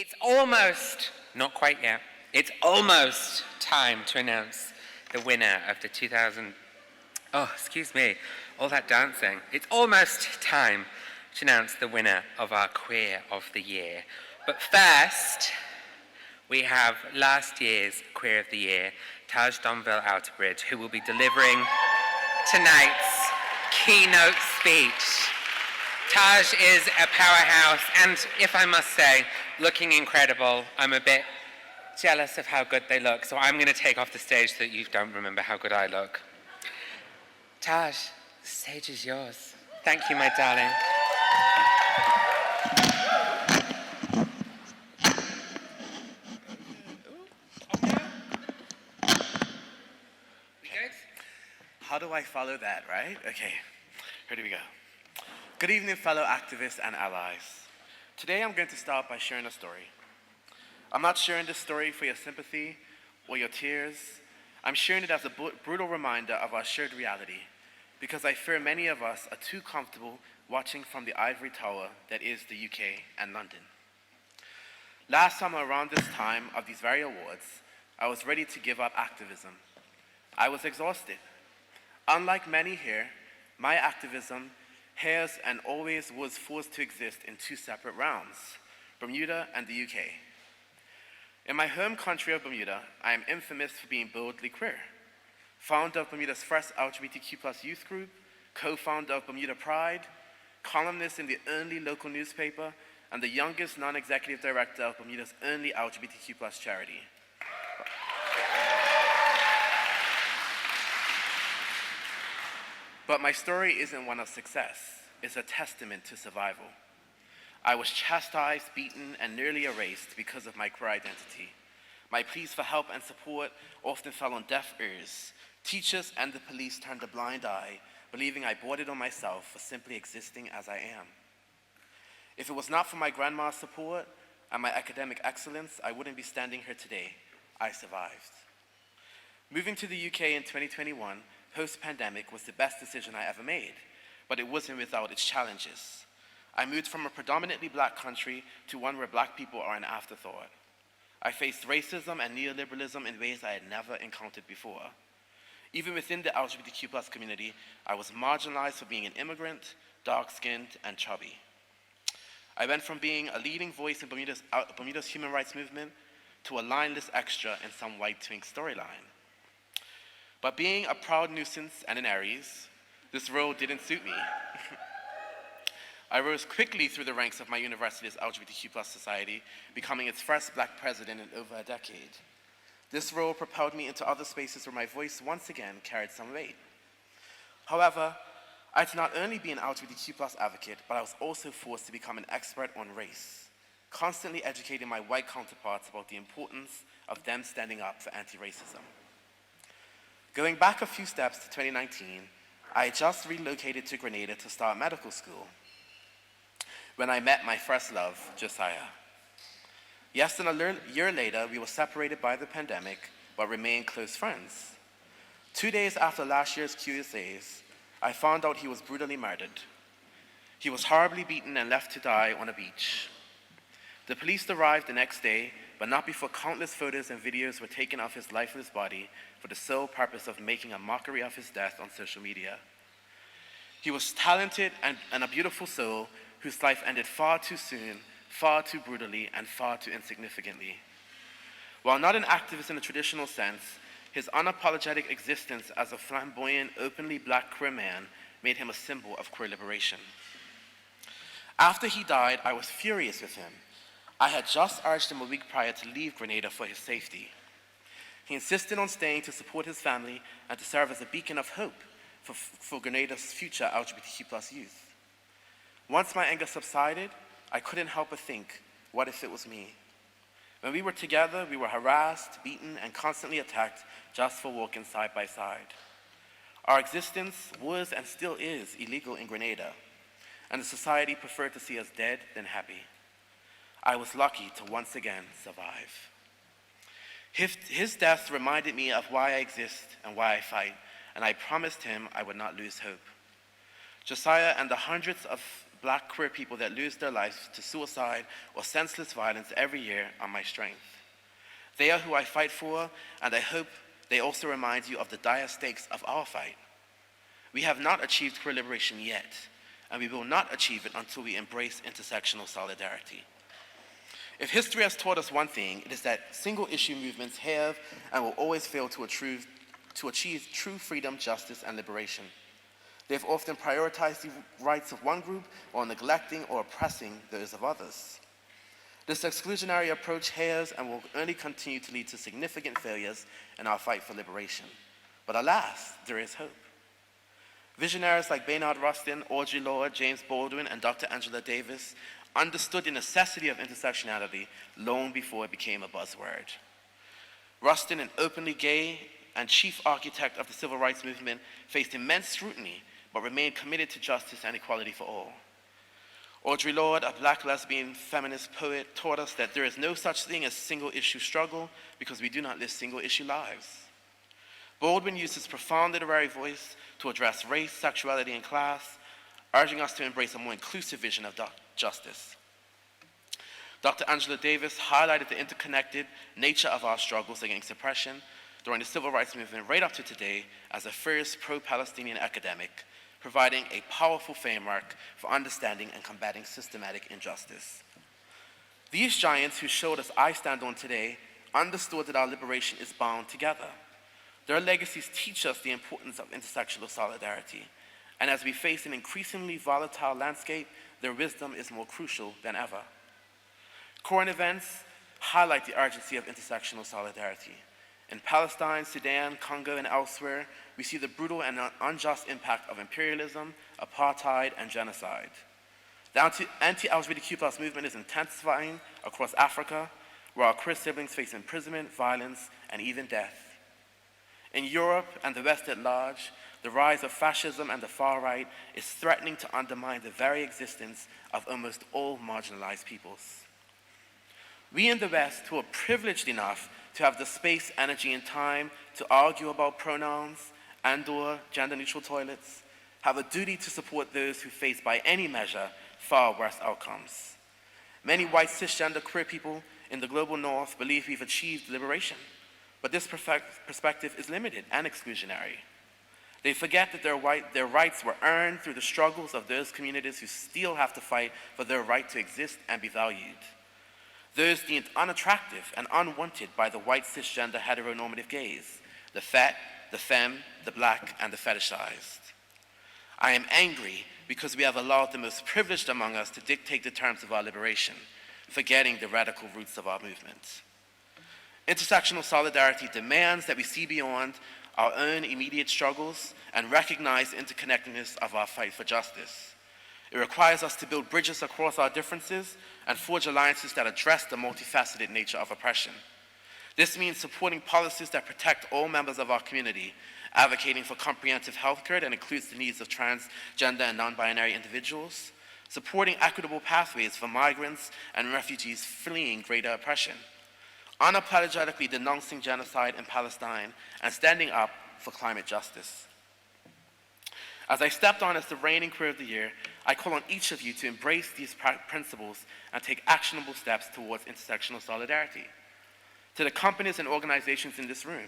It's almost, not quite yet, it's almost time to announce the winner of the 2000, oh, excuse me, all that dancing. It's almost time to announce the winner of our Queer of the Year. But first, we have last year's Queer of the Year, Taj Donville-Outerbridge, who will be delivering tonight's keynote speech. Taj is a powerhouse, and if I must say, looking incredible. I'm a bit jealous of how good they look, so I'm going to take off the stage so that you don't remember how good I look. Taj, the stage is yours. Thank you, my darling. We good? How do I follow that, right? Okay, here we go. Good evening, fellow activists and allies. Today I'm going to start by sharing a story. I'm not sharing this story for your sympathy or your tears. I'm sharing it as a brutal reminder of our shared reality, because I fear many of us are too comfortable watching from the ivory tower that is the UK and London. Last summer, around this time of these very awards, I was ready to give up activism. I was exhausted. Unlike many here, my activism has and always was forced to exist in two separate realms, Bermuda and the UK. In my home country of Bermuda, I am infamous for being boldly queer. Founder of Bermuda's first LGBTQ+ youth group, co-founder of Bermuda Pride, columnist in the only local newspaper, and the youngest non-executive director of Bermuda's only LGBTQ+ charity. But my story isn't one of success. It's a testament to survival. I was chastised, beaten, and nearly erased because of my queer identity. My pleas for help and support often fell on deaf ears. Teachers and the police turned a blind eye, believing I brought it on myself for simply existing as I am. If it was not for my grandma's support and my academic excellence, I wouldn't be standing here today. I survived. Moving to the UK in 2021, post-pandemic, was the best decision I ever made, but it wasn't without its challenges. I moved from a predominantly black country to one where black people are an afterthought. I faced racism and neoliberalism in ways I had never encountered before. Even within the LGBTQ+ community, I was marginalized for being an immigrant, dark-skinned, and chubby. I went from being a leading voice in Bermuda's human rights movement to a lineless extra in some white twink storyline. But being a proud nuisance and an Aries, this role didn't suit me. I rose quickly through the ranks of my university's LGBTQ+ society, becoming its first black president in over a decade. This role propelled me into other spaces where my voice once again carried some weight. However, I had to not only be an LGBTQ+ advocate, but I was also forced to become an expert on race, constantly educating my white counterparts about the importance of them standing up for anti-racism. Going back a few steps to 2019, I had just relocated to Grenada to start medical school when I met my first love, Josiah. Less than a year later, we were separated by the pandemic, but remained close friends. 2 days after last year's QSAs, I found out he was brutally murdered. He was horribly beaten and left to die on a beach. The police arrived the next day, but not before countless photos and videos were taken of his lifeless body for the sole purpose of making a mockery of his death on social media. He was talented and a beautiful soul whose life ended far too soon, far too brutally, and far too insignificantly. While not an activist in the traditional sense, his unapologetic existence as a flamboyant, openly black queer man made him a symbol of queer liberation. After he died, I was furious with him. I had just urged him a week prior to leave Grenada for his safety. He insisted on staying to support his family and to serve as a beacon of hope for Grenada's future LGBTQ+ youth. Once my anger subsided, I couldn't help but think, what if it was me? When we were together, we were harassed, beaten, and constantly attacked just for walking side by side. Our existence was and still is illegal in Grenada, and the society preferred to see us dead than happy. I was lucky to once again survive. His death reminded me of why I exist and why I fight, and I promised him I would not lose hope. Josiah and the hundreds of Black queer people that lose their lives to suicide or senseless violence every year are my strength. They are who I fight for, and I hope they also remind you of the dire stakes of our fight. We have not achieved queer liberation yet, and we will not achieve it until we embrace intersectional solidarity. If history has taught us one thing, it is that single-issue movements have and will always fail to achieve true freedom, justice, and liberation. They have often prioritized the rights of one group while neglecting or oppressing those of others. This exclusionary approach has and will only continue to lead to significant failures in our fight for liberation. But alas, there is hope. Visionaries like Bayard Rustin, Audre Lorde, James Baldwin, and Dr. Angela Davis understood the necessity of intersectionality long before it became a buzzword. Rustin, an openly gay and chief architect of the civil rights movement, faced immense scrutiny but remained committed to justice and equality for all. Audre Lorde, a Black lesbian feminist poet, taught us that there is no such thing as single-issue struggle because we do not live single-issue lives. Baldwin used his profound literary voice to address race, sexuality, and class, urging us to embrace a more inclusive vision of justice. Dr. Angela Davis highlighted the interconnected nature of our struggles against oppression during the civil rights movement right up to today as a fierce pro-Palestinian academic, providing a powerful framework for understanding and combating systematic injustice. These giants whose shoulders I stand on today understood that our liberation is bound together. Their legacies teach us the importance of intersectional solidarity, and as we face an increasingly volatile landscape, their wisdom is more crucial than ever. Current events highlight the urgency of intersectional solidarity. In Palestine, Sudan, Congo, and elsewhere, we see the brutal and unjust impact of imperialism, apartheid, and genocide. The anti-LGBTQ+ movement is intensifying across Africa, where our queer siblings face imprisonment, violence, and even death. In Europe and the West at large, the rise of fascism and the far right is threatening to undermine the very existence of almost all marginalized peoples. We in the West, who are privileged enough to have the space, energy, and time to argue about pronouns and/or gender-neutral toilets, have a duty to support those who face, by any measure, far worse outcomes. Many white cisgender queer people in the global north believe we've achieved liberation, but this perspective is limited and exclusionary. They forget that their rights were earned through the struggles of those communities who still have to fight for their right to exist and be valued. Those deemed unattractive and unwanted by the white cisgender heteronormative gaze, the fet, the femme, the Black, and the fetishized. I am angry because we have allowed the most privileged among us to dictate the terms of our liberation, forgetting the radical roots of our movement. Intersectional solidarity demands that we see beyond our own immediate struggles and recognize the interconnectedness of our fight for justice. It requires us to build bridges across our differences and forge alliances that address the multifaceted nature of oppression. This means supporting policies that protect all members of our community, advocating for comprehensive health care that includes the needs of transgender and non-binary individuals, supporting equitable pathways for migrants and refugees fleeing greater oppression, unapologetically denouncing genocide in Palestine, and standing up for climate justice. As I stepped on as the reigning queer of the year, I call on each of you to embrace these principles and take actionable steps towards intersectional solidarity. To the companies and organizations in this room,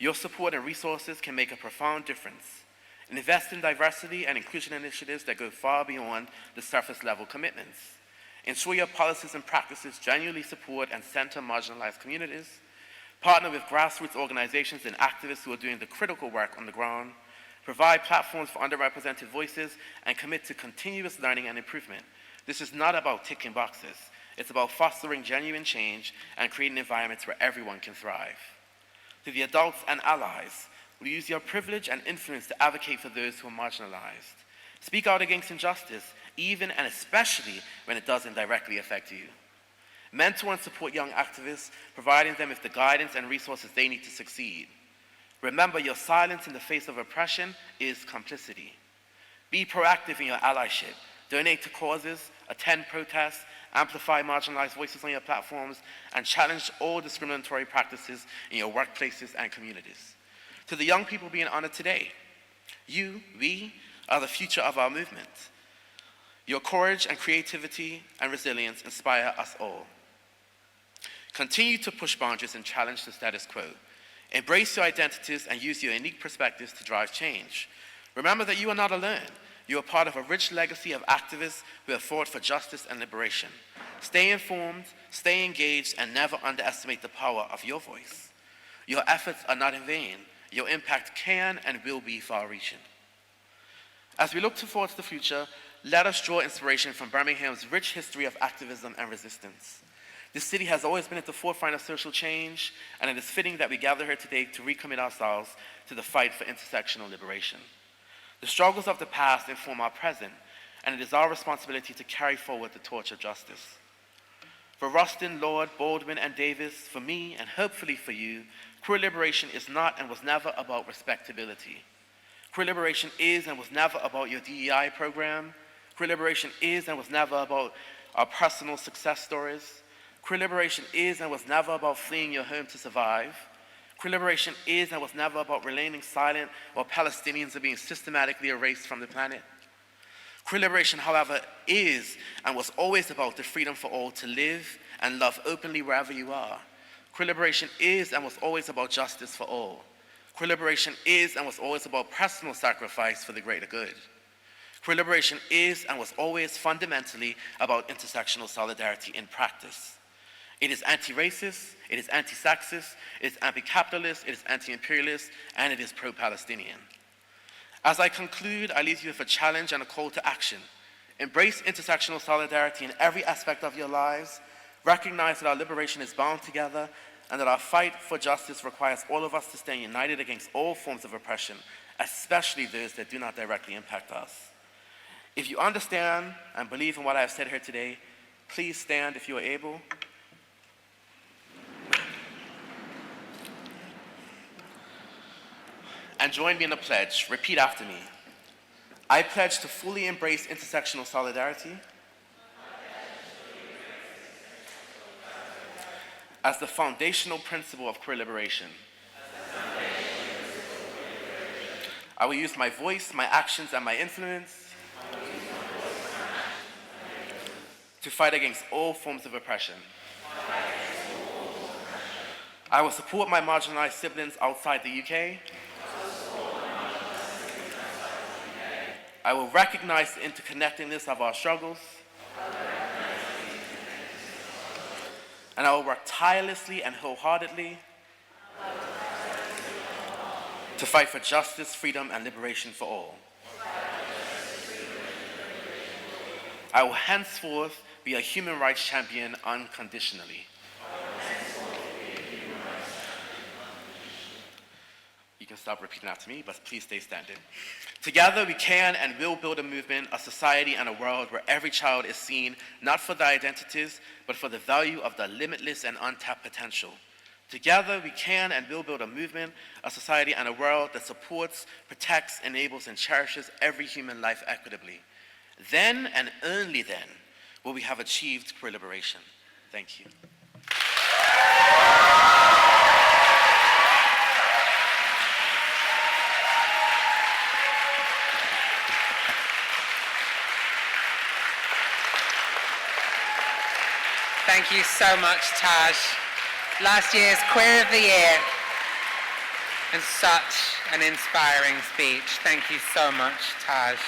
your support and resources can make a profound difference. Invest in diversity and inclusion initiatives that go far beyond the surface level commitments. Ensure your policies and practices genuinely support and center marginalized communities. Partner with grassroots organizations and activists who are doing the critical work on the ground. Provide platforms for underrepresented voices, and commit to continuous learning and improvement. This is not about ticking boxes. It's about fostering genuine change and creating environments where everyone can thrive. To the adults and allies, will you use your privilege and influence to advocate for those who are marginalized? Speak out against injustice, even and especially when it doesn't directly affect you. Mentor and support young activists, providing them with the guidance and resources they need to succeed. Remember, your silence in the face of oppression is complicity. Be proactive in your allyship. Donate to causes, attend protests, amplify marginalized voices on your platforms, and challenge all discriminatory practices in your workplaces and communities. To the young people being honored today, we are the future of our movement. Your courage and creativity and resilience inspire us all. Continue to push boundaries and challenge the status quo. Embrace your identities and use your unique perspectives to drive change. Remember that you are not alone. You are part of a rich legacy of activists who have fought for justice and liberation. Stay informed, stay engaged, and never underestimate the power of your voice. Your efforts are not in vain. Your impact can and will be far-reaching. As we look towards the future, let us draw inspiration from Birmingham's rich history of activism and resistance. This city has always been at the forefront of social change, and it is fitting that we gather here today to recommit ourselves to the fight for intersectional liberation. The struggles of the past inform our present, and it is our responsibility to carry forward the torch of justice. For Rustin, Lord, Baldwin, and Davis, for me, and hopefully for you, queer liberation is not and was never about respectability. Queer liberation is and was never about your DEI program. Queer liberation is and was never about our personal success stories. Queer liberation is and was never about fleeing your home to survive. Queer liberation is and was never about remaining silent while Palestinians are being systematically erased from the planet. Queer liberation, however, is and was always about the freedom for all to live and love openly wherever you are. Queer liberation is and was always about justice for all. Queer liberation is and was always about personal sacrifice for the greater good. Queer liberation is and was always fundamentally about intersectional solidarity in practice. It is anti-racist, it is anti-sexist, it is anti-capitalist, it is anti-imperialist, and it is pro-Palestinian. As I conclude, I leave you with a challenge and a call to action. Embrace intersectional solidarity in every aspect of your lives. Recognize that our liberation is bound together, and that our fight for justice requires all of us to stay united against all forms of oppression, especially those that do not directly impact us. If you understand and believe in what I have said here today, please stand if you are able. And join me in a pledge. Repeat after me. I pledge to fully embrace intersectional solidarity as the foundational principle of queer liberation. I will use my voice, my actions, and my influence to fight against all forms of oppression. I will support my marginalized siblings outside the UK. I will recognize the interconnectedness of our struggles. And I will work tirelessly and wholeheartedly to fight for justice, freedom, and liberation for all. I will henceforth be a human rights champion unconditionally. You can stop repeating after me, but please stay standing. Together we can and will build a movement, a society, and a world where every child is seen not for their identities, but for the value of their limitless and untapped potential. Together we can and will build a movement, a society, and a world that supports, protects, enables, and cherishes every human life equitably. Then and only then will we have achieved queer liberation. Thank you. Thank you so much, Taj. Last year's Queer of the Year, and such an inspiring speech. Thank you so much, Taj.